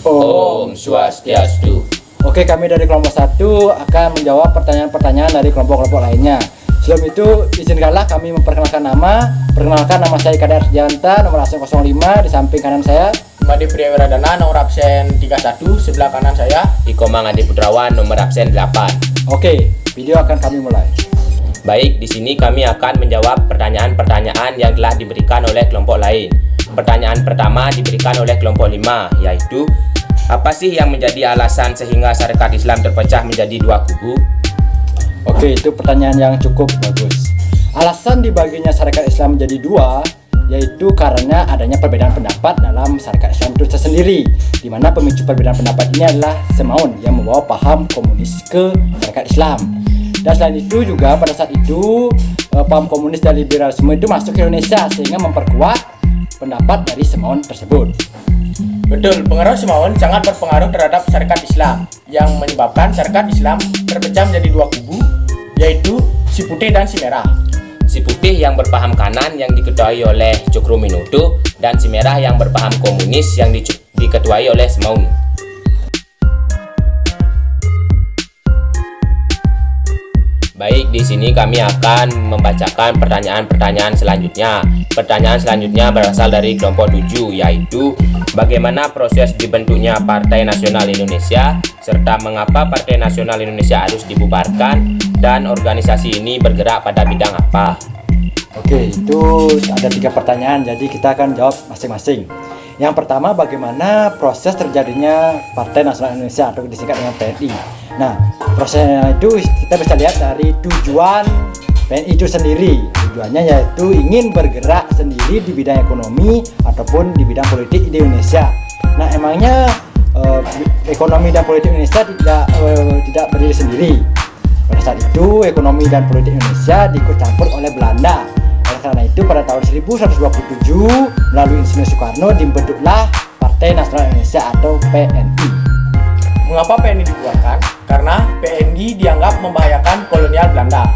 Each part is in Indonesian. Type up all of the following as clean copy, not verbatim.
Om Swastiastu. Oke, kami dari kelompok 1 akan menjawab pertanyaan-pertanyaan dari kelompok-kelompok lainnya. Sebelum itu, izinkanlah kami memperkenalkan nama. Perkenalkan, nama saya Kadar Ardianta, nomor absen 05, di samping kanan saya. Made Priyawiradana, nomor absen 31, sebelah kanan saya. Iko Mangadi Putrawan, nomor absen 8. Oke, video akan kami mulai. Baik, di sini kami akan menjawab pertanyaan-pertanyaan yang telah diberikan oleh kelompok lain. Pertanyaan pertama diberikan oleh kelompok 5, yaitu apa sih yang menjadi alasan sehingga syarikat Islam terpecah menjadi dua kubu? Oke, itu pertanyaan yang cukup bagus. Alasan dibaginya syarikat Islam menjadi dua yaitu karena adanya perbedaan pendapat dalam syarikat Islam itu tersendiri, di mana pemicu perbedaan pendapat ini adalah Semaun yang membawa paham komunis ke syarikat Islam. Dan selain itu juga pada saat itu paham komunis dan liberalisme itu masuk ke Indonesia sehingga memperkuat pendapat dari Semaun tersebut. Betul, pengaruh Semaun sangat berpengaruh terhadap syarikat Islam yang menyebabkan syarikat Islam terpecah menjadi dua kubu, yaitu si putih dan si merah. Si putih yang berpaham kanan yang diketuai oleh Cokroaminoto dan si merah yang berpaham komunis yang diketuai oleh Semaun. Baik, di sini kami akan membacakan pertanyaan-pertanyaan selanjutnya. Pertanyaan selanjutnya berasal dari kelompok 7, yaitu bagaimana proses dibentuknya Partai Nasional Indonesia, serta mengapa Partai Nasional Indonesia harus dibubarkan, dan organisasi ini bergerak pada bidang apa? Oke, itu ada 3 pertanyaan, jadi kita akan jawab masing-masing. Yang pertama, bagaimana proses terjadinya Partai Nasional Indonesia atau disingkat dengan PNI. Nah, prosesnya itu kita bisa lihat dari tujuan PNI itu sendiri. Tujuannya yaitu ingin bergerak sendiri di bidang ekonomi ataupun di bidang politik di Indonesia. Nah, emangnya ekonomi dan politik Indonesia tidak berdiri sendiri. Pada saat itu ekonomi dan politik Indonesia diikut campur oleh Belanda. Oleh karena itu pada tahun 1127 melalui Insinyur Soekarno dibentuklah Partai Nasional Indonesia atau PNI. Mengapa PNI dibubarkan? Karena PNI dianggap membahayakan kolonial Belanda,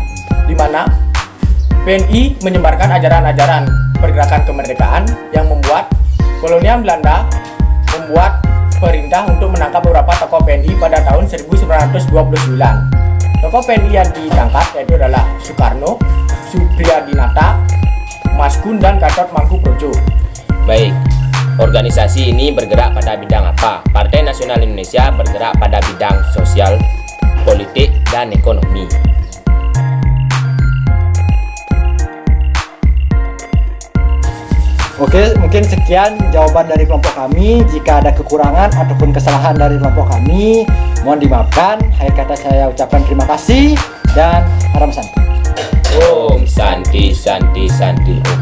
di mana PNI menyebarkan ajaran-ajaran pergerakan kemerdekaan yang membuat kolonial Belanda membuat perintah untuk menangkap beberapa tokoh PNI pada tahun 1929. Tokoh PNI yang ditangkap yaitu adalah Soekarno, Supriyadinata, Maskun, dan Gatot Mangkuprojo. Baik, organisasi ini bergerak pada bidang apa? Partai Nasional Indonesia bergerak pada bidang sosial, politik, dan ekonomi. Oke, mungkin sekian jawaban dari kelompok kami. Jika ada kekurangan ataupun kesalahan dari kelompok kami, mohon dimaafkan. Akhir kata saya ucapkan terima kasih dan haram santi. Om Santi Santi Santi Om.